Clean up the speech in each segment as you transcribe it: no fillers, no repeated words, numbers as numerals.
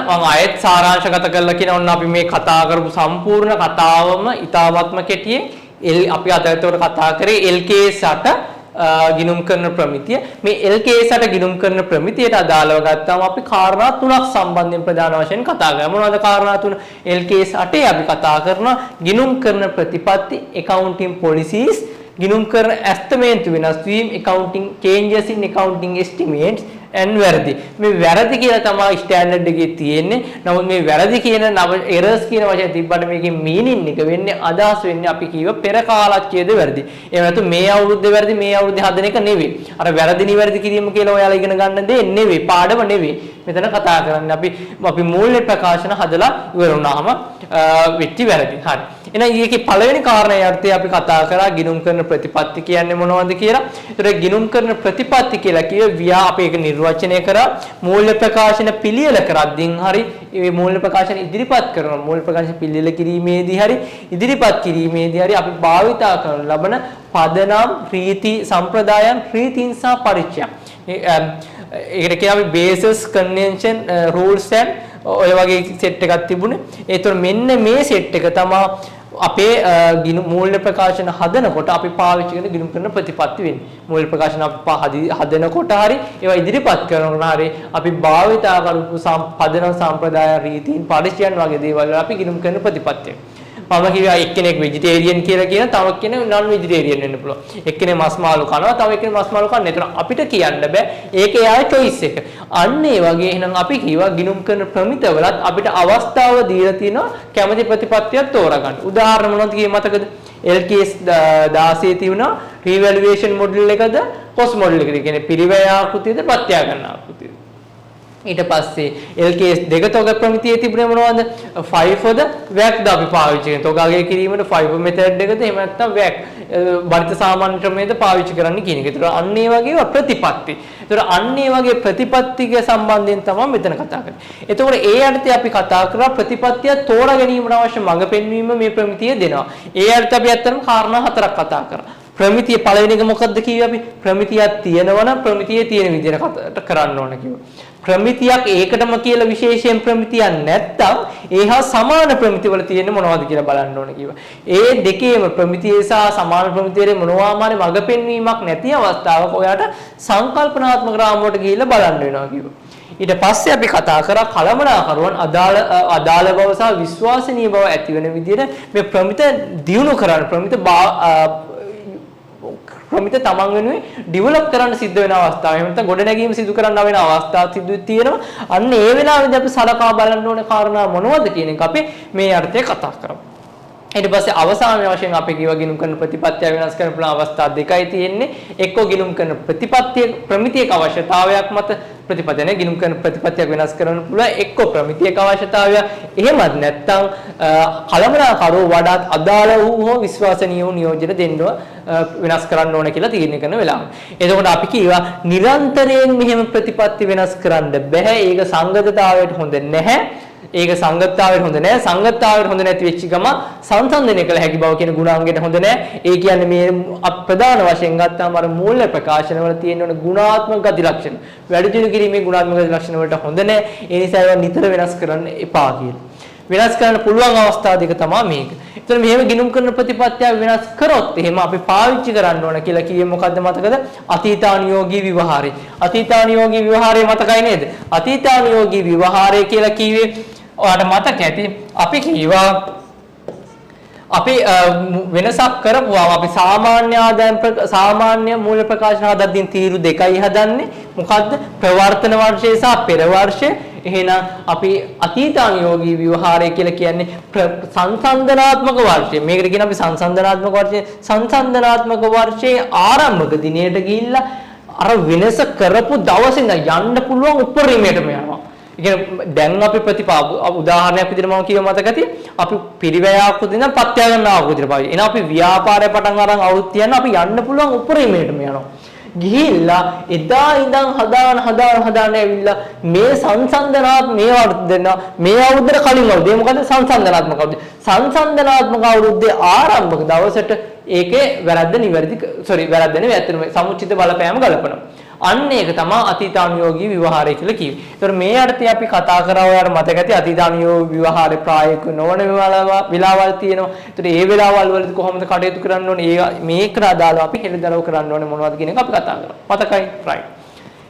මම ආයෙත් සාරාංශගත කරලා කියන ඔන්න අපි මේ කතා කරපු සම්පූර්ණ කතාවම ඊ타ත්ම කෙටියෙන් අපි අදට කතා කරේ LKS 8 ගිණුම් කරන ප්‍රමිතිය. මේ LKS 8 ගිණුම් කරන ප්‍රමිතියට අදාළව ගත්තාම අපි කාරණා තුනක් සම්බන්ධයෙන් ප්‍රධාන වශයෙන් කතා කරමු. මොනවද කාරණා තුන? LKS 8 අපි කතා කරනවා ගිණුම් කරන ප්‍රතිපත්ති, accounting policies, ගිණුම් කරන ඇස්තමේන්තු වෙනස් වීම, accounting changes in accounting estimates and වැරදි. මේ වැරදි කියලා තමයි ස්ටෑන්ඩඩ් එකේ තියෙන්නේ. නමුත් මේ වැරදි කියන errors කියන වචනේ තිබ්බට මේකේ meaning එක වෙන්නේ අදහස් වෙන්නේ අපි කියව පෙර කාලච්ඡේද වැරදි. එහෙම නැතු මේ අවුරුද්දේ වැරදි මේ අවුරුද්දේ හදන එක නෙවෙයි. අර වැරදි නිවැරදි කිරීම කියලා ඔයාලා ඉගෙන ගන්න දේ නෙවෙයි. පාඩම නෙවෙයි. මෙතන කතා කරන්නේ අපි මූල්‍ය ප්‍රකාශන හදලා ඉවර වුණාම වෙච්ච වැරදි. හරි. එහෙනම් ඊයේ පළවෙනි කාරණේ අර්ථය අපි කතා කරා ගිණුම් කරන ප්‍රතිපත්ති කියන්නේ මොනවද කියලා. ඒතර ගිණුම් කරන ප්‍රතිපත්ති කියලා කියේ අපි ඒක නිර්වචනය කරා මූල්‍ය ප්‍රකාශන පිළියෙල කරද්දී හරි මේ මූල්‍ය ප්‍රකාශන ඉදිරිපත් කරන මූල්‍ය ප්‍රකාශන පිළියෙල කිරීමේදී හරි ඉදිරිපත් කිරීමේදී හරි අපි භාවිතා කරන ලබන පදනම් රීති සම්ප්‍රදායන් රීතීන් සහ පරිචයන්. ඒකට කියන අපි basis convention rules and ඔය වගේ සෙට් එකක් තිබුණේ. ඒතර මෙන්න මේ සෙට් එක තමයි අපේ මූල්‍ය ප්‍රකාශන හදනකොට අපි පාවිච්චි කරන ගිණුම් කරන ප්‍රතිපත්ති වෙන්නේ. මූල්‍ය ප්‍රකාශන අපි හදනකොට හරි ඒවා ඉදිරිපත් කරනකොට හරි අපි භාවිතා කරපු පදනම් සම්ප්‍රදාය රීතීන් පරිචයන් වගේ දේවල් අපි ගිණුම් කරන ප්‍රතිපත්තිය. මම කිව්වා එක්කෙනෙක් වෙජිටේරියන් කියලා කියන තව කෙනෙක් නන් වෙජිටේරියන් වෙන්න පුළුවන්. එක්කෙනෙක් මස් මාළු කනවා තව එක්කෙනෙක් මස් මාළු කන්නේ නැහැ. ඒතර අපිට කියන්න බෑ. ඒක එයාගේ choice එක. අන්න ඒ වගේ එහෙනම් අපි කිව්වා ගිණුම් කරන ප්‍රමිතවලත් අපිට අවස්ථාව දීලා තියෙනවා කැමති ප්‍රතිපත්තියක් තෝරගන්න. උදාහරණ මොනවද කියේ මතකද? LKS 16 තියුණා revaluation model එකද cost model එකද? කියන්නේ පිරිවැය ආකෘතියද ප්‍රත්‍යාගන්න ආකෘතියද? ඊට පස්සේ LKS දෙක තොග ප්‍රමිතියේ තිබුණේ මොනවද? FIFO ද WACC ද අපි පාවිච්චි කරන. තොගගේ කිරීමට FIFO method එකද එහෙම නැත්නම් WACC බරිත සාමාන්‍ය ක්‍රමයේද පාවිච්චි කරන්න කියන එක. ඒතර අන්න ඒ වගේ ප්‍රතිපත්ති. ඒතර අන්න ඒ වගේ ප්‍රතිපත්තික සම්බන්ධයෙන් තමයි මෙතන කතා කරන්නේ. එතකොට ඒ අර්ථය අපි කතා කරා ප්‍රතිපත්තිය තෝරා ගැනීමට අවශ්‍ය මඟ පෙන්වීම මේ ප්‍රමිතිය දෙනවා. ඒ අර්ථය අපි අත්‍තරම කාරණා හතරක් කතා කරා. ප්‍රමිතිය පළවෙනි එක මොකක්ද කිව්වේ අපි? ප්‍රමිතියක් තියෙනවා නම් ප්‍රමිතියේ තියෙන විදිහට කරන්න ඕන කිව්වා. ප්‍රමිතියක් ඒකටම කියලා විශේෂයෙන් ප්‍රමිතියක් නැත්තම් ඒහා සමාන ප්‍රමිතිවල තියෙන මොනවද කියලා බලන්න ඕන කිව්වා. ඒ දෙකේම ප්‍රමිතියේ සහ සමාන ප්‍රමිතියේ මොනවාමාරි මඟ පෙන්වීමක් නැති අවස්ථාවක ඔයාට සංකල්පනාත්මක රාමුවට ගිහිල්ලා බලන්න වෙනවා කිව්වා. ඊට පස්සේ අපි කතා කරා කළමනාකරුවන් අදාළ බව සහ විශ්වාසනීය බව ඇති වෙන විදිහට මේ ප්‍රමිත දියුණු කරන්න ප්‍රමිත තමන් වෙනුවෙන් ඩිවලොප් කරන්න සිද්ධ වෙන අවස්ථාව. එහෙම නැත්නම් ගොඩනැගීම සිදු කරන්න වෙන අවස්ථා සිදු තියෙනවා. අන්න ඒ වෙලාවේදී අපි සලකා බලන්න ඕන කාරණා මොනවද කියන එක අපි මේ අර්ථය කතා කරමු. ඊට පස්සේ අවසාන වශයෙන් අපි කියව ගිණුම් කරන ප්‍රතිපත්තිය වෙනස් කරන්න පුළුවන් අවස්ථා දෙකයි තියෙන්නේ. එක්ක ගිණුම් කරන ප්‍රතිපත්තිය ප්‍රමිතියක අවශ්‍යතාවයක් මත ප්‍රතිපදනේ ගිණුම් කරන ප්‍රතිපත්තියක් වෙනස් කරන්න පුළුවන්. එක්ක ප්‍රමිතියක අවශ්‍යතාවය එහෙමත් නැත්නම් කළමනාකරුවෝ වඩාත් අදාළ වූ හෝ විශ්වාසනීය වූ නියෝජන දෙන්න වෙනස් කරන්න ඕන කියලා තීරණය කරන වෙලාව. එතකොට අපි කියවා නිරන්තරයෙන් මෙහෙම ප්‍රතිපත්ති වෙනස් කරන්න බෑ. ඒක සංගතතාවයට හොඳ නැහැ. ඒක සංගතතාවයට හොඳ නැහැ. සංගතතාවයට හොඳ නැති වෙච්ච ගම සංසන්දනය කළ හැකි බව කියන ගුණාංගයට හොඳ නැහැ. ඒ කියන්නේ මේ ප්‍රධාන වශයෙන් ගත්තාම අර මූල්‍ය ප්‍රකාශන වල තියෙන ගුණාත්මක ගති ලක්ෂණ. වැඩි දියුණු කිරීමේ ගුණාත්මක ගති ලක්ෂණ වලට හොඳ නැහැ. ඒ නිසා ඒවා නිතර වෙනස් කරන්න එපා කියලා. වෙනස් කරන්න පුළුවන් අවස්ථා දෙක තමයි මේක. ඒතර මෙහෙම ගිණුම් කරන ප්‍රතිපත්තිය වෙනස් කරොත් එහෙම අපි පාවිච්චි කරන්න ඕන කියලා කියේ මොකද්ද මතකද? අතීතානුයෝගී විවහාරය. අතීතානුයෝගී විවහාරය මතකයි නේද? අතීතානුයෝගී විවහාරය කියලා කිව්වේ ඔයාලට මතක ඇති අපි කිව්වා අපි වෙනසක් කරපුවාම අපි සාමාන්‍ය ආදායම් සාමාන්‍ය මූල්‍ය ප්‍රකාශන හදද්දී තීරු දෙකයි හදන්නේ. මොකද්ද? ප්‍රවර්තන වර්ෂය සහ පෙර වර්ෂය. එහෙනම් අපි අතීතානුයෝගී විවහාරය කියලා කියන්නේ සංසන්දනාත්මක වර්ෂය. මේකට කියන අපි සංසන්දනාත්මක වර්ෂය. සංසන්දනාත්මක වර්ෂයේ ආරම්භක දිනයට ගිහිල්ලා අර වෙනස කරපු දවසේ ඉඳන් යන්න පුළුවන් උපරිමයටම යනවා. දැන් අපි උදාහරණයක් විදිහට මම කියව මතකති අපි පිරිවැය ආකෘතිය ඉඳන් ප්‍රත්‍යාගන්න ආකෘතියට පාවිච්චි. එහෙනම් අපි ව්‍යාපාරය පටන් අරන් අවුත් තියන්න අපි යන්න පුළුවන් උපරිමයටම යනවා. ගිහිල්ලා එදා ඉඳන් හදාන ඇවිල්ලා මේ සංසන්දනාත්මක මේවට දෙන්න මේ අවුරුද්දට කලින් අවුරුද්දේ මොකද සංසන්දනාත්මක අවුරුද්ද. සංසන්දනාත්මක අවුරුද්දේ ආරම්භක දවසට ඒකේ වැරද්ද නෙවෙයි ඇත්තටම සමුචිත බලපෑම ගලපනවා. අන්න ඒක තමයි අතීතානුයෝගී ව්‍යවහාරය කියලා කිව්වේ. ඒතර මේ අර්ථය අපි කතා කරා ඔයාලට මතක ඇති අතීතානුයෝගී ව්‍යවහාරේ ප්‍රායෝගික නොවන වෙලාවල් තියෙනවා. ඒතර ඒ වෙලාවල් වලදී කොහොමද කටයුතු කරන්න ඕනේ? මේකට අදාළව අපි හෙළිදරව් කරන්න ඕනේ මොනවද කියන එක අපි කතා කරා. මතකයි? right.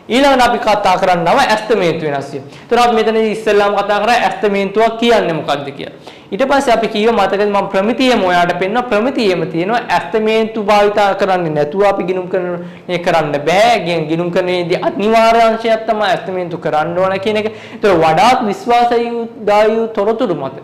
ඊළඟට අපි කතා කරන්නව ඇස්තමේන්තු වෙනස් වීම. ඒතර අපි මෙතනදී ඉස්සෙල්ලාම කතා කරා ඇස්තමේන්තුවක් කියන්නේ මොකක්ද කියලා. ඊට පස්සේ අපි කිව්ව මතකද මම ප්‍රමිතියම ඔයාලට පෙන්නන ප්‍රමිතියෙම තියෙනවා ඇස්තමේන්තු භාවිතා කරන්නේ නැතුව අපි ගිණුම් කරන්න බෑ. ගිණුම් කරන්නේදී අනිවාර්ය අංශයක් තමයි ඇස්තමේන්තු කරන්න ඕන කියන එක. ඒතර වඩාත් විශ්වාසයුදායු තොරතුරු මත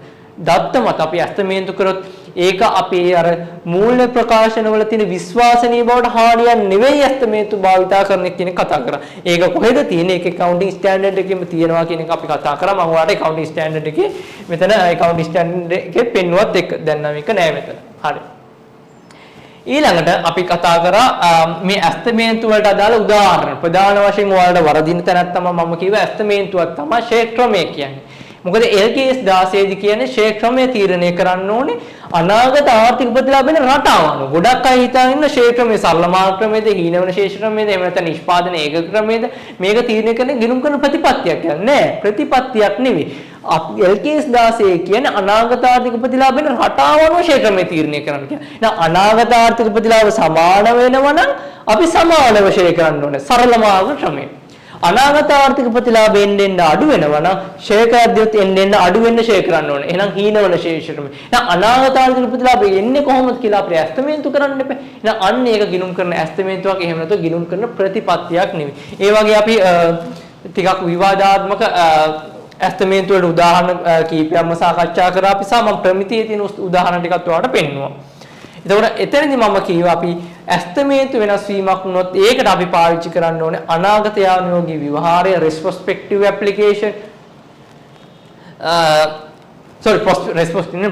දත්ත මත අපි ඇස්තමේන්තු කරොත් ඒක අපේ අර මූල්‍ය ප්‍රකාශන වල තියෙන විශ්වාසනීය බවට හානියක් නෙවෙයි ඇස්තමේන්තු භාවිතා කරන කියන කතා කරා. ඒක කොහෙද තියෙන්නේ? ඒක accounting standard එකෙම තියෙනවා කියන එක අපි කතා කරා. මම ඔයාලට accounting standard එකේ මෙතන accounting standard එකේ පෙන්නුවත් එක දැන් නම් එක නෑ මෙතන. හරි. ඊළඟට අපි කතා කරා මේ ඇස්තමේන්තු වලට අදාළ උදාහරණ. ප්‍රධාන වශයෙන් ඔයාලට වරදින තැනක් තමයි මම කිව්ව ඇස්තමේන්තුවක් තමයි ෂෙයා ක්‍රමය කියන්නේ. මොකද LKS 16 දී කියන්නේ ෂෙයා ක්‍රමය තීරණය කරන්න ඕනේ අනාගත ආර්ථික ප්‍රතිලාභෙන රටාව අනුව. ගොඩක් අය හිතාගෙන ඉන්න ෂෙයා ක්‍රමය සරල මාර්ග ක්‍රමයේද හීනවන ශේෂ ක්‍රමයේද එහෙම නැත්නම් නිෂ්පාදන ඒක ක්‍රමයේද මේක තීරණය කරන්නේ ගිණුම් කරන ප්‍රතිපත්තියක් කියන්නේ නෑ ප්‍රතිපත්තියක් නෙවෙයි. LKS 16 කියන්නේ අනාගත ආර්ථික ප්‍රතිලාභෙන රටාව අනුව ෂෙයා ක්‍රමය තීරණය කරන්න කියන්නේ. දැන් අනාගත ආර්ථික ප්‍රතිලාභ සමාන වෙනවා නම් අපි සමානව ෂෙයා කරන්න ඕනේ සරල මාර්ග ක්‍රමයේ. අනාගත ආර්ථික ප්‍රතිලාභ එන්න අඩු වෙනවා නම් ෂෙයා කරද්දිත් එන්න අඩු වෙන්න ෂෙයා කරන්න ඕනේ. එහෙනම් හීනවන ශේෂ්ඨම. එහෙනම් අනාගත ආර්ථික ප්‍රතිලාභ එන්නේ කොහොමද කියලා අපිට ඇස්තමේන්තු කරන්න එපා. එහෙනම් අන්න ඒක ගිණුම් කරන ඇස්තමේන්තුවක් එහෙම නැත්නම් ගිණුම් කරන ප්‍රතිපත්තියක් නෙවෙයි. ඒ වගේ අපි ටිකක් විවාදාත්මක ඇස්තමේන්තු වල උදාහරණ කීපයක්ම සාකච්ඡා කරා. අපි සාම ප්‍රමිතියේ තියෙන උදාහරණ ටිකක් ඔයාලට පෙන්නුවා. එතකොට එතනදී මම කියවා අපි ඇස්තමේන්තු වෙනස් වීමක් වුණොත් ඒකට අපි පාවිච්චි කරන්න ඕනේ අනාගත යානුයෝගී විවහාරය retrospective application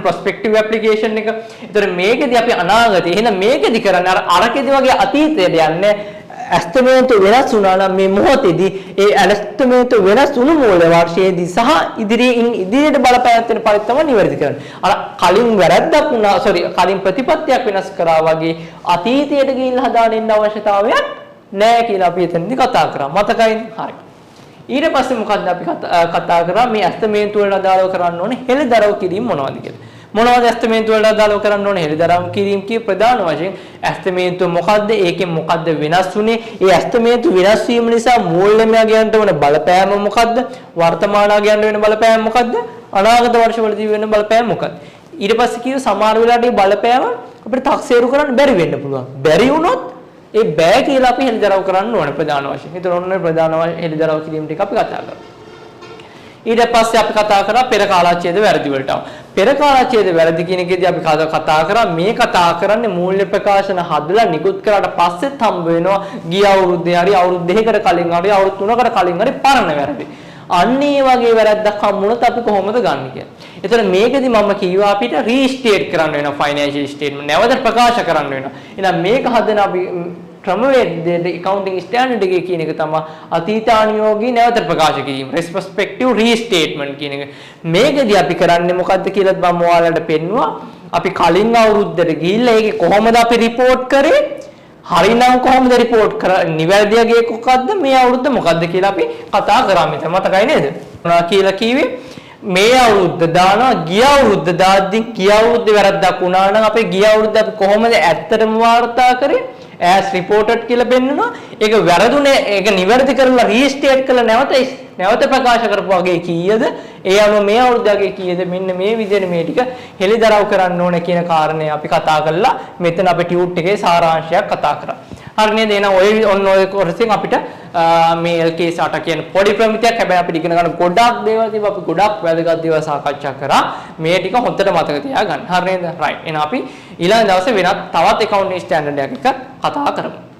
prospective application එක. එතකොට මේකෙදී අපි අනාගතේ එහෙනම් මේකෙදි කරන්නේ අරකෙදි වගේ අතීතයට යන්නේ ඇස්තමේන්තු වෙනස් වුණා නම් මේ මොහොතේදී ඒ ඇස්තමේන්තු වෙනස් වුණු මූල්‍ය වර්ෂයේදී සහ ඉදිරියට බලපෑම් වෙන පරිදි තමයි නිවැරදි කරන්නේ. අර කලින් වැරද්දක් වුණා කලින් ප්‍රතිපත්තියක් වෙනස් කරා වගේ අතීතයට ගිහිල්ලා හදාගෙන ඉන්න අවශ්‍යතාවයක් නැහැ කියලා අපි එතනදී කතා කරා. මතකයිද? හරි. ඊට පස්සේ මොකද්ද අපි කතා කරා මේ ඇස්තමේන්තු වලට අදාළව කරන්න ඕනේ හෙළිදරව් කිරීම මොනවද කියලා. මොනවද ඇස්තමේන්තු වලට අදාළව කරන්න ඕනේ හෙළිදරව් කිරීම කිය ප්‍රධාන වශයෙන් ඇස්තමේන්තුව මොකද්ද ඒකෙන් මොකද්ද වෙනස් වුනේ ඒ ඇස්තමේන්තු වෙනස් වීම නිසා මූල්‍යමයන්ට වෙන බලපෑම මොකද්ද වර්තමානයන්ට වෙන බලපෑම මොකද්ද අනාගත වර්ෂවලදී වෙන බලපෑම මොකද්ද ඊට පස්සේ කිව්ව සමහර වෙලාවට මේ බලපෑම අපිට තක්සේරු කරන්න බැරි වෙන්න පුළුවන් බැරි වුණොත් ඒ බෑ කියලා අපි හෙළිදරව් කරන්න ඕනේ ප්‍රධාන වශයෙන්. ඒතර ඔන්න ප්‍රධාන හෙළිදරව් කිරීම ටික අපි කතා කරා. ඊට පස්සේ අපි කතා කරා පෙර කාලාච්ඡේද වැරදි වලට. පෙර කාලාච්ඡේද වැරදි කියන එකේදී අපි කතා කරා මේ කතා කරන්නේ මූල්‍ය ප්‍රකාශන හදලා නිකුත් කරාට පස්සෙත් හම්බ වෙනවා ගිය අවුරුද්දේ හරි අවුරුදු දෙකකට කලින් හරි අවුරුදු 3කට කලින් හරි පරණ වැරදි. අන්න ඒ වගේ වැරද්දක් හම්බුනොත් අපි කොහොමද ගන්න කියලා. ඒතර මේකෙදි මම කිව්වා අපිට රීස්ටේට් කරන්න වෙනවා ෆයිනෑන්ෂියල් ස්ටේට්මන්ට් නැවත ප්‍රකාශ කරන්න වෙනවා. එහෙනම් මේක හදන අපි ක්‍රමවේදයේ accounting standard එකේ කියන එක තමයි අතීතානුයෝගී නැවත ප්‍රකාශ කිරීම retrospective restatement කියන එක. මේකදී අපි කරන්නේ මොකද්ද කියලාත් මම ඔයාලට පෙන්නුවා. අපි කලින් අවුරුද්දට ගිහිල්ලා ඒකේ කොහොමද අපි report කරේ? හරිනම් කොහොමද report කරන්නේ? නිවැරදියගේ මොකද්ද? මේ අවුරුද්ද මොකද්ද කියලා අපි කතා කරා මෙතන. මතකයි නේද? මොනවා කියලා කිව්වේ? මේ අවුරුද්ද දානවා ගිය අවුරුද්ද දාද්දි ගිය අවුරුද්දේ වැරද්දක් වුණා නම් අපේ ගිය අවුරුද්ද අපි කොහොමද ඇත්තටම වාර්තා කරේ? as reported කියලා පෙන්නනවා. ඒක වැරදුනේ ඒක නිවැරදි කරලා රීස්ටේට් කරලා නැවත ප්‍රකාශ කරපු වගේ කීයද? ඒ අනුව මේ අවුරුද්දගේ කීයද? මෙන්න මේ විදිහට මේ ටික හෙළිදරව් කරන්න ඕන කියන කාරණේ අපි කතා කළා. මෙතන අපි ටියුට් එකේ සාරාංශයක් කතා කරා. හරි නේද? එහෙනම් ඔය කොටසෙන් අපිට මේ LKS 8 කියන පොඩි ප්‍රමිතියක් හැබැයි අපිට ඉගෙන ගන්න ගොඩක් දේවල් තිබ්බා. අපි ගොඩක් වැදගත් දේවල් සාකච්ඡා කරා. මේ ටික හොඳට මතක තියාගන්න. හරි නේද? right. එහෙනම් අපි ඊළඟ දවසේ වෙනත් තවත් accounting standard එකක් කතා කරමු.